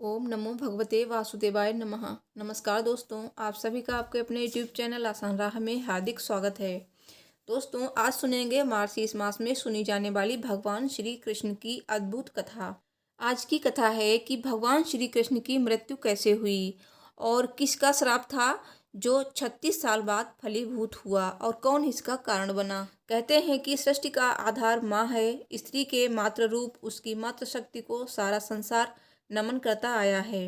ओम नमो भगवते वासुदेवाय नमः। नमस्कार दोस्तों, आप सभी का आपके अपने यूट्यूब चैनल आसान राह में हार्दिक स्वागत है। दोस्तों, आज सुनेंगे मार्गशीर्ष मास में सुनी जाने वाली भगवान श्री कृष्ण की अद्भुत कथा। आज की कथा है कि भगवान श्री कृष्ण की मृत्यु कैसे हुई और किसका श्राप था जो 36 साल बाद फलीभूत हुआ और कौन इसका कारण बना। कहते हैं कि सृष्टि का आधार माँ है। स्त्री के मातृ रूप, उसकी मातृ शक्ति को सारा संसार नमन करता आया है।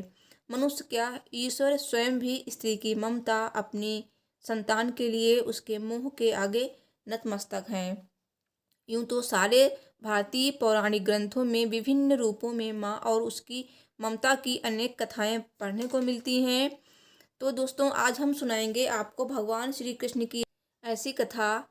मनुष्य क्या, ईश्वर स्वयं भी स्त्री की ममता, अपनी संतान के लिए उसके मोह के आगे नतमस्तक हैं। यूं तो सारे भारतीय पौराणिक ग्रंथों में विभिन्न रूपों में माँ और उसकी ममता की अनेक कथाएं पढ़ने को मिलती हैं। तो दोस्तों, आज हम सुनाएंगे आपको भगवान श्री कृष्ण की ऐसी कथा।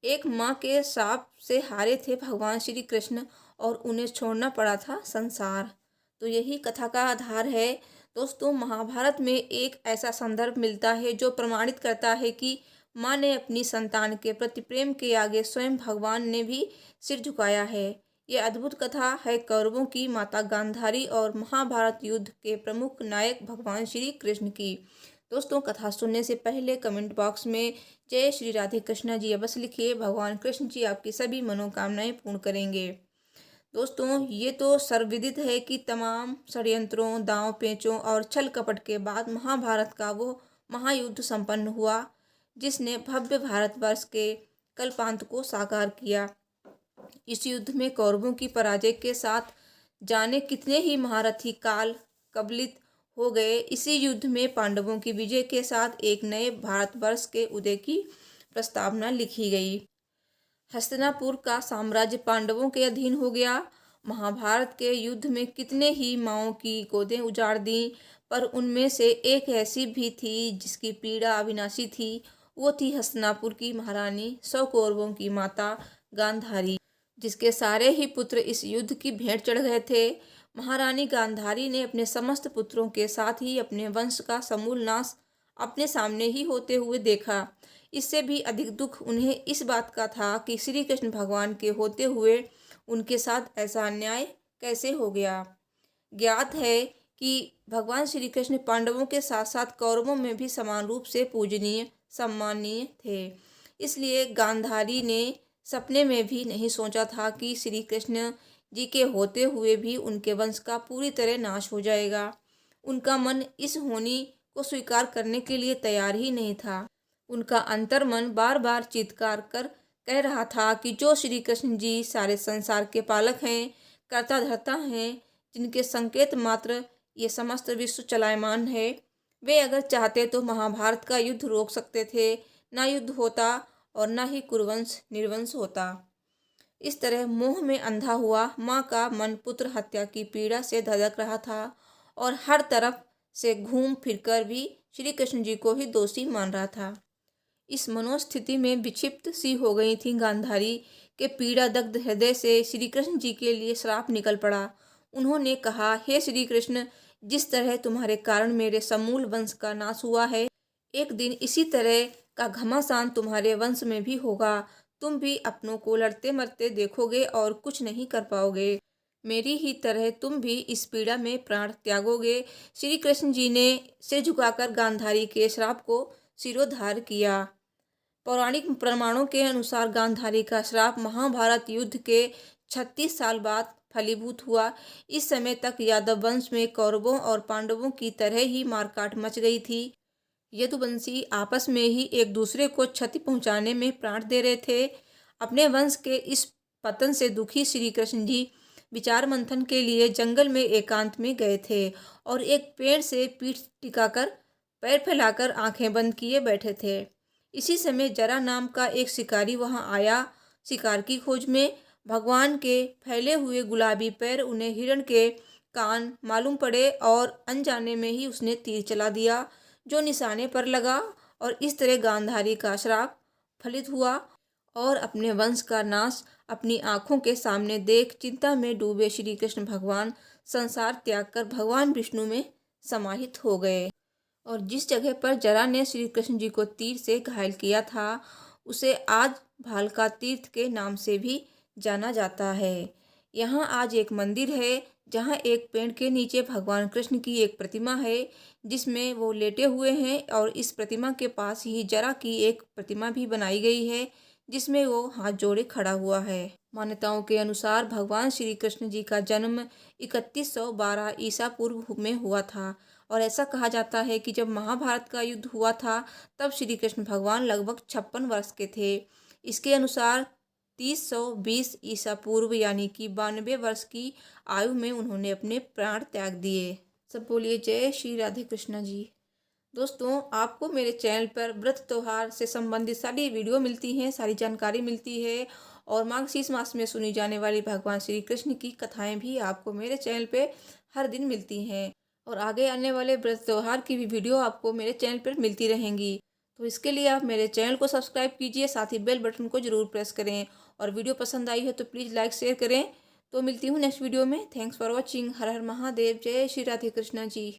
एक माँ के श्राप से हारे थे भगवान श्री कृष्ण और उन्हें छोड़ना पड़ा था संसार। तो यही कथा का आधार है। दोस्तों, महाभारत में एक ऐसा संदर्भ मिलता है जो प्रमाणित करता है कि माँ ने अपनी संतान के प्रति प्रेम के आगे स्वयं भगवान ने भी सिर झुकाया है। ये अद्भुत कथा है कौरवों की माता गांधारी और महाभारत युद्ध के प्रमुख नायक भगवान श्री कृष्ण की। दोस्तों, कथा सुनने से पहले कमेंट बॉक्स में जय श्री राधे कृष्णा जी अवश्य लिखिए। भगवान कृष्ण जी आपकी सभी मनोकामनाएं पूर्ण करेंगे। दोस्तों, ये तो सर्वविदित है कि तमाम षड्यंत्रों, दांव पेचों और छल कपट के बाद महाभारत का वो महायुद्ध संपन्न हुआ जिसने भव्य भारतवर्ष के कल्पांत को साकार किया। इस युद्ध में कौरवों की पराजय के साथ जाने कितने ही महारथी काल कबलित हो गए। इसी युद्ध में पांडवों की विजय के साथ एक नए भारतवर्ष के उदय की प्रस्तावना लिखी गई। हस्तिनापुर का साम्राज्य पांडवों के अधीन हो गया। महाभारत के युद्ध में कितने ही माओं की गोदें उजाड़ दी, पर उनमें से एक ऐसी भी थी जिसकी पीड़ा अविनाशी थी। वो थी हस्तिनापुर की महारानी, 100 कौरवों की माता गांधारी, जिसके सारे ही पुत्र इस युद्ध की भेंट चढ़ गए थे। महारानी गांधारी ने अपने समस्त पुत्रों के साथ ही अपने वंश का समूल नाश अपने सामने ही होते हुए देखा। इससे भी अधिक दुख उन्हें इस बात का था कि श्री कृष्ण भगवान के होते हुए उनके साथ ऐसा अन्याय कैसे हो गया। ज्ञात है कि भगवान श्री कृष्ण पांडवों के साथ साथ कौरवों में भी समान रूप से पूजनीय सम्मानीय थे। इसलिए गांधारी ने सपने में भी नहीं सोचा था कि श्री कृष्ण जी के होते हुए भी उनके वंश का पूरी तरह नाश हो जाएगा। उनका मन इस होनी को स्वीकार करने के लिए तैयार ही नहीं था। उनका अंतर्मन बार बार चित्कार कर कह रहा था कि जो श्री कृष्ण जी सारे संसार के पालक हैं, कर्ता धर्ता हैं, जिनके संकेत मात्र ये समस्त विश्व चलायमान है, वे अगर चाहते तो महाभारत का युद्ध रोक सकते थे। ना युद्ध होता और ना ही कुरुवंश निर्वंश होता। इस तरह मोह में अंधा हुआ माँ का मन पुत्र हत्या की पीड़ा से धधक रहा था और हर तरफ से घूम फिरकर भी श्री कृष्ण जी को ही दोषी मान रहा था। इस मनोस्थिति में विक्षिप्त सी हो गई थी गांधारी के पीड़ा दग्ध हृदय से श्री कृष्ण जी के लिए श्राप निकल पड़ा। उन्होंने कहा, हे श्री कृष्ण, जिस तरह तुम्हारे कारण मेरे समूल वंश का नाश हुआ है, एक दिन इसी तरह का घमासान तुम्हारे वंश में भी होगा। तुम भी अपनों को लड़ते मरते देखोगे और कुछ नहीं कर पाओगे। मेरी ही तरह तुम भी इस पीड़ा में प्राण त्यागोगे। श्री कृष्ण जी ने सिर झुकाकर गांधारी के श्राप को सिरोधार्य किया। पौराणिक प्रमाणों के अनुसार गांधारी का श्राप महाभारत युद्ध के 36 साल बाद फलीभूत हुआ। इस समय तक यादव वंश में कौरवों और पांडवों की तरह ही मारकाट मच गई थी। यदुवंशी आपस में ही एक दूसरे को क्षति पहुंचाने में प्राण दे रहे थे। अपने वंश के इस पतन से दुखी श्री कृष्ण जी विचार मंथन के लिए जंगल में एकांत में गए थे और एक पेड़ से पीठ टिकाकर पैर फैलाकर आंखें बंद किए बैठे थे। इसी समय जरा नाम का एक शिकारी वहां आया शिकार की खोज में। भगवान के फैले हुए गुलाबी पैर उन्हें हिरण के कान मालूम पड़े और अनजाने में ही उसने तीर चला दिया जो निशाने पर लगा और इस तरह गांधारी का श्राप फलित हुआ और अपने वंश का नाश अपनी आंखों के सामने देख चिंता में डूबे श्री कृष्ण भगवान संसार त्याग कर भगवान विष्णु में समाहित हो गए। और जिस जगह पर जरा ने श्री कृष्ण जी को तीर से घायल किया था उसे आज भालका तीर्थ के नाम से भी जाना जाता है। यहाँ आज एक मंदिर है जहाँ एक पेड़ के नीचे भगवान कृष्ण की एक प्रतिमा है, जिसमें वो लेटे हुए हैं, और इस प्रतिमा के पास ही जरा की एक प्रतिमा भी बनाई गई है, जिसमें वो हाथ जोड़े खड़ा हुआ है। मान्यताओं के अनुसार भगवान श्री कृष्ण जी का जन्म 3112 ईसा पूर्व में हुआ था, और ऐसा कहा जाता है कि जब महाभारत का युद्ध हुआ था, तब श्री कृष्ण भगवान लगभग 56 वर्ष के थे। इसके अनुसार 3020 ईसा पूर्व यानी कि 92 वर्ष की आयु में उन्होंने अपने प्राण त्याग दिए। सब बोलिए जय श्री राधे कृष्णा जी। दोस्तों, आपको मेरे चैनल पर व्रत त्योहार से संबंधित सारी वीडियो मिलती हैं, सारी जानकारी मिलती है, और मार्गशीर्ष मास में सुनी जाने वाली भगवान श्री कृष्ण की कथाएं भी आपको मेरे चैनल पे हर दिन मिलती हैं, और आगे आने वाले व्रत त्योहार की भी वीडियो आपको मेरे चैनल पर मिलती रहेंगी। तो इसके लिए आप मेरे चैनल को सब्सक्राइब कीजिए, साथ ही बेल बटन को ज़रूर प्रेस करें, और वीडियो पसंद आई है तो प्लीज़ लाइक शेयर करें। तो मिलती हूँ नेक्स्ट वीडियो में। Thanks for watching. हर हर महादेव। जय श्री राधे कृष्णा जी।